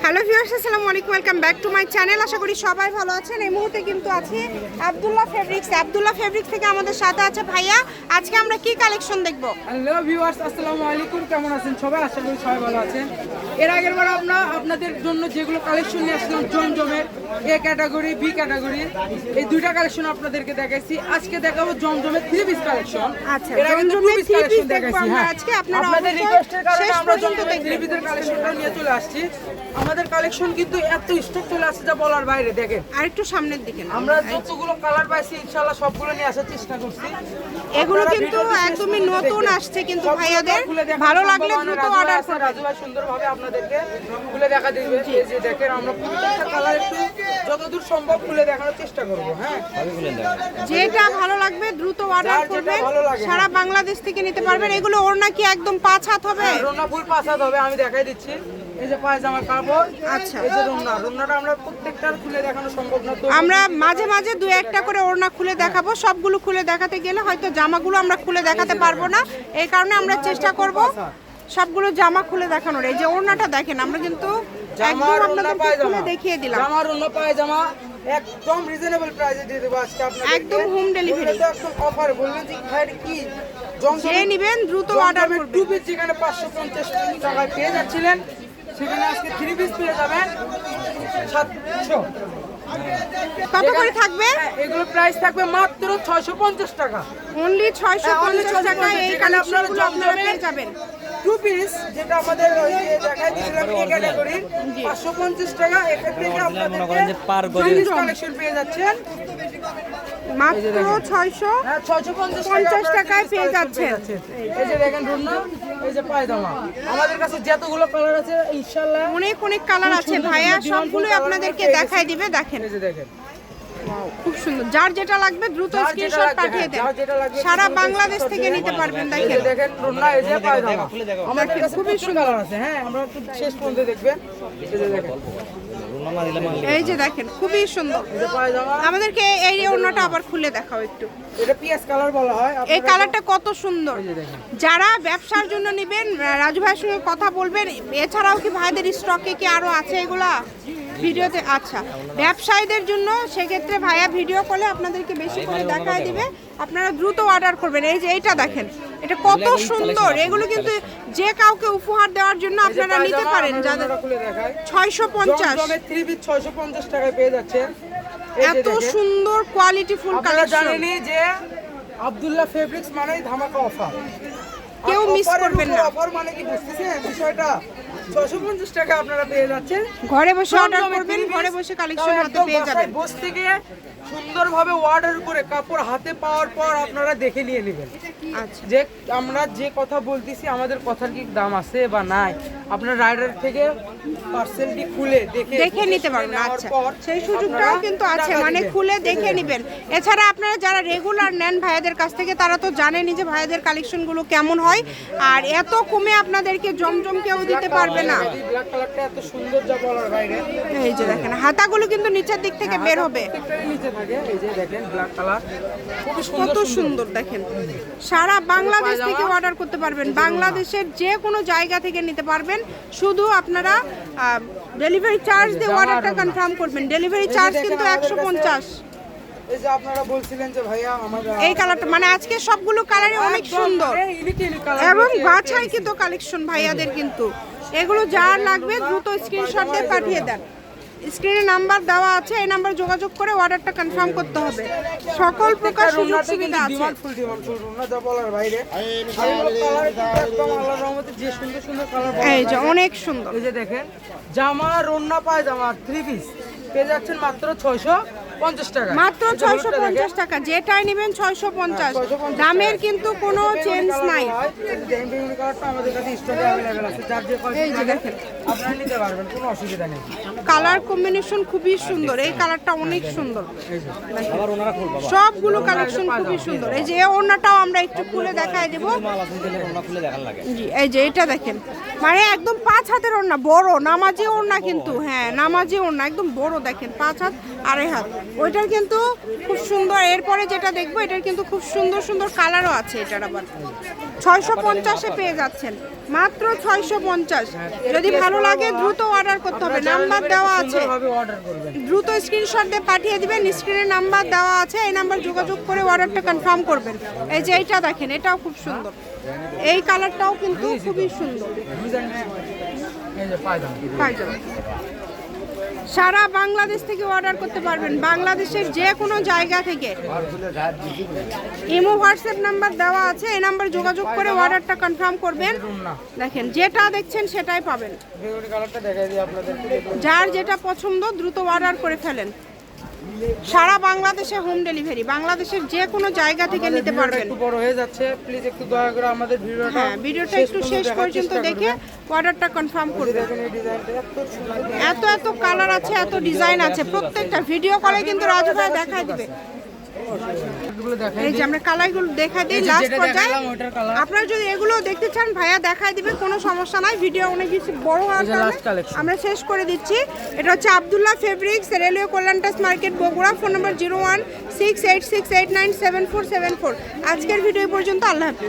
Hello viewers, আসসালামু আলাইকুম, welcome back to my channel. আশা করি সবাই ভালো আছেন। এই মুহূর্তে কিন্তু আছি আব্দুল্লাহ ফেব্রিক্স থেকে আমাদের সাথে আছে ভাইয়া। আজকে আমরা কি কালেকশন দেখব? হ্যালো ভিউয়ার্স, আসসালামু আলাইকুম, কেমন আছেন সবাই? আশা করি সবাই ভালো আছেন। এর আগের বার আপনাদের জন্য যেগুলো কালেকশন নিয়ে আসলাম জমজমের এ ক্যাটাগরি বি ক্যাটাগরি, এই দুইটা কালেকশন আপনাদেরকে দেখাইছি। আজকে দেখাবো জমজমের 3 পিস কালেকশন। আচ্ছা, এর আগে তো 2 পিস কালেকশন দেখাইছি। হ্যাঁ, আজকে আপনারা আপনাদের রিকোয়েস্টের কারণে শেষ আমরা পর্যন্ত জমজমের 3 পিসের কালেকশনটা নিয়ে চলে আসছি। আমাদের কালেকশন কিন্তু এত স্টক চলে আসছে যা বলার বাইরে। দেখেন আরেকটু সামনের দিকে না, আমরা যতগুলো কালার পাইছি ইনশাআল্লাহ সবগুলো নিয়ে আসার চেষ্টা করছি। এগুলো কিন্তু একদমই নতুন আসছে, কিন্তু ভাইয়াদের ভালো লাগলে দ্রুত অর্ডার করুন। রাজু ভাই সুন্দরভাবে আপনাদেরকে খুলে দেখা দিবে। এই যে দেখেন, আমরা প্রত্যেকটা কালার একটু যতদূর সম্ভব খুলে দেখানোর চেষ্টা করব। হ্যাঁ, যেটা ভালো লাগবে দ্রুত অর্ডার করবেন। সারা বাংলাদেশ থেকে নিতে পারবেন। এগুলো ওড়না কি একদম 5 হাত হবে? রোনা ফুল 5 হাত হবে, আমি দেখাই দিচ্ছি। এই যে পায়জামার কাপড়, আচ্ছা, এই যে রোনাটা আমরা প্রত্যেকটার খুলে দেখানো সম্ভব না, তো আমরা মাঝে মাঝে দু একটা করে ওড়না খুলে দেখাবো। সবগুলো খুলে দেখাতে গেলে হয়তো জামাগুলো আমরা খুলে দেখাতে পারবো না, এই কারণে আমরা চেষ্টা করব সবগুলো জামা খুলে দেখানোর। এই যে ওড়নাটা দেখেন, আমরা কিন্তু একদম আপনাদেরকে খুলে দেখিয়ে দিলাম। জামার রোনা পায়জামা একদম রিজনেবল প্রাইসে দিয়ে দেবো আজকে আপনাদের, একদম হোম ডেলিভারি, একদম অফার। বললেন যে ভাই কি যে নেবেন দ্রুত অর্ডার করবেন। 2 পিস যেখানে 550 টাকায় পেয়ে যাচ্ছিলেন, সেখানে আজকে 3 পিস পেয়ে যাবেন 700। কত করে থাকবে? এগুলো প্রাইস থাকবে মাত্র 650 টাকা। অনলি 650 টাকায় এই কালেকশনগুলো আপনারা পেয়ে যাবেন। 2 পিস যেটা আমাদের ওই যে দেখাই দিয়েছিলাম এই ক্যাটাগরি 550 টাকা। এখান থেকে আপনাদের পার গজের কালেকশন পেয়ে যাচ্ছেন মাত্র 650 টাকায় পেয়ে যাচ্ছেন। এই যে দেখেন রুন্না, এই যে পায়জামা। আমাদের কাছে যতগুলো কালার আছে ইনশাআল্লাহ অনেক কালার আছে ভাইয়া, সবগুলো আপনাদেরকে দেখাই দিবে। দেখেন, এই যে দেখেন, খুব সুন্দর। যার যেটা লাগবে দ্রুত স্ক্রিনশট পাঠিয়ে দেন। সারা বাংলাদেশ থেকে নিতে পারবেন। দেখেন দেখেন রুন্না, এই যে পায়জামা। আমাদের কাছে খুবই সুন্দর কালার আছে। হ্যাঁ, আমরা একটু শেষ পর্যন্ত দেখবেন। এই যে দেখেন, এই যে দেখেন, খুবই সুন্দর। এই যে পায়জামা। আমাদেরকে এই ওড়নাটা আবার খুলে দেখাও একটু। এটা পিএস কালার বলা হয়। এই কালারটা কত সুন্দর। যারা ব্যবসার জন্য নেবেন, রাজু ভাইয়ের সঙ্গে কথা বলবেন। এছাড়াও কি ভাইদের স্টকে কি আরো আছে এগুলা ভিডিওতে? আচ্ছা, ব্যবসায়ীদের জন্য সেক্ষেত্রে ভাইয়া ভিডিও কলে আপনাদেরকে বেশি করে দেখায় দিবে, আপনারা দ্রুত অর্ডার করবেন। এই যে এইটা দেখেন, এটা কত সুন্দর। এগুলো কিন্তু যে কাউকে উপহার দেওয়ার জন্য আপনারা নিতে পারেন। যাদের 650 3 পিস 650 টাকায় পেয়ে যাচ্ছেন। এত সুন্দর কোয়ালিটি ফুল আপনারা কালেকশন। জানেনই যে আব্দুল্লাহ ফেব্রিক্স মানেই ধামাকা অফার। কেউ মিস করবেন না। অফার মানে কি বুঝতেছেন বিষয়টা? 650 টাকা আপনারা পেয়ে যাচ্ছেন। ঘরে বসে অর্ডার করবেন, ঘরে বসে কালেকশন হাতে পেয়ে যাবেন। বসে থেকে সুন্দরভাবে অর্ডার করে কাপড় হাতে পাওয়ার পর আপনারা দেখে নিয়ে নেবেন। আচ্ছা, যে আমরা যে কথা বলতেছি আমাদের কথার কি দাম আছে বা নাই, আপনার রাইডার থেকে পার্সেলটি খুলে দেখে নিতে পারবেন। আচ্ছা, সেই সুযোগটাও কিন্তু আছে, মানে খুলে দেখে নেবেন। এছাড়া আপনারা যারা রেগুলার নেন ভাইয়াদের কাছ থেকে, তারা তো জানেনই যে ভাইয়াদের কালেকশনগুলো কেমন হয়। আর এত কমে আপনাদেরকে জমজম কেউ দিতে পারবে না। ব্ল্যাক কালারটা এত সুন্দর যা বলার বাইরে। এই যে দেখেন, হাতাগুলো কিন্তু নিচের দিক থেকে বের হবে। নিচে থাকে, এই যে দেখেন ব্ল্যাক কালার খুবই কত সুন্দর। দেখেন, সারা বাংলাদেশ থেকে অর্ডার করতে পারবেন। বাংলাদেশের যে কোনো জায়গা থেকে নিতে পারবেন। শুধু আপনারা ডেলিভারি চার্জ দিয়ে অর্ডারটা কনফার্ম করবেন। ডেলিভারি চার্জ কিন্তু 150। এই যে আপনারা বলছিলেন যে ভাইয়া আমাদের এই কালারটা মানে আজকে সবগুলো কালারই অনেক সুন্দর এবং বাছাই কিন্তু কালেকশন ভাইয়াদের। কিন্তু এগুলো যার লাগবে দ্রুত স্ক্রিনশট দিয়ে পাঠিয়ে দেন। স্ক্রিনে নাম্বার দেওয়া আছে, এই নাম্বার যোগাযোগ করে অর্ডারটা কনফার্ম করতে হবে। সকল প্রকার সুযোগ সুবিধা আছে। এই যে অনেক সুন্দর। এই যে দেখেন, জামা রন্না পায়জামা 3 পিস পেয়ে যাচ্ছেন মাত্র 650 টাকা। মাত্র 650 টাকা। যেটাই নেবেন 650। দামের কিন্তু কোনো চেঞ্জ নাই। এই যে দেখেন, আপনারা নিতে পারবেন, কোনো অসুবিধা নেই। কালার কম্বিনেশন খুবই সুন্দর। এই কালারটা অনেক সুন্দর। সবগুলো কালেকশন খুবই সুন্দর। এই যে এই ওড়নাটাও আমরা একটু খুলে দেখাই দেব। জি, এই যে এটা দেখেন, মানে একদম 5 হাতের ওড়না, বড় নামাজি ওড়না কিন্তু। হ্যাঁ, নামাজি ওড়না একদম বড়। দেখেন 5 হাত 2.5 হাত। ওইটার কিন্তু খুব সুন্দর। এরপরে যেটা দেখবো, এটার কিন্তু খুব সুন্দর সুন্দর কালারও আছে। এটার আবার 650-এ পেয়ে যাচ্ছেন, মাত্র 650। যদি ভালো লাগে দ্রুত অর্ডার অর্ডার করতে হবে, নাম্বার দেওয়া আছে, সুন্দরভাবে অর্ডার করবেন। দ্রুত স্ক্রিনশট দিয়ে পাঠিয়ে দিবেন, স্ক্রিনে নাম্বার দেওয়া আছে, এই নাম্বার যোগাযোগ করে অর্ডারটা কনফার্ম করবেন। এই যে এইটা দেখেন, এটাও খুব সুন্দর, এই কালারটাও কিন্তু খুবই সুন্দর। এই যে পায়জামা। পায়জামা সারা বাংলাদেশ থেকে অর্ডার করতে পারবেন, বাংলাদেশের যে কোনো জায়গা থেকে। ইমো হোয়াটসঅ্যাপ নাম্বার দেওয়া আছে, এই নাম্বার যোগাযোগ করে অর্ডারটা কনফার্ম করবেন। দেখেন যেটা দেখছেন সেটাই পাবেন, বেগুনি কালারটা দেখাই দিই আপনাদেরকে। যার যেটা পছন্দ দ্রুত অর্ডার করে ফেলেন। সারা বাংলাদেশে হোম ডেলিভারি, বাংলাদেশের যে কোনো জায়গা থেকে নিতে পারবেন। একটু বড় হয়ে যাচ্ছে, প্লিজ একটু দয়া করে আমাদের ভিডিওটা হ্যাঁ, ভিডিওটা একটু শেষ পর্যন্ত দেখে অর্ডারটা কনফার্ম করবেন। দেখুন এই ডিজাইনটা এত সুন্দর। এত এত কালার আছে, এত ডিজাইন আছে, প্রত্যেকটা ভিডিও কলে কিন্তু রাজু ভাই দেখায় দিবে। এগুলো দেখাই এই যে দিই। আমরা কালারগুলো দেখাই দিই এই যে লাস্ট যেটা পর্যায়ে। দেখালাম ওইটার কালার। আপনারা যদি এগুলো দেখতে চান ভাইয়া দেখায় দিবে, কোনো সমস্যা নাই। ভিডিও অনেক কিছু বড় হওয়ার এই যে কারণে last collection। আমরা শেষ করে দিচ্ছি। এটা হচ্ছে আব্দুল্লাহ ফেব্রিক্স, রেলওয়ে কল্যাণটাস মার্কেট, বগুড়া। Phone number 016868974747। আজকের ভিডিও পর্যন্ত, আল্লাহ হাফেজ।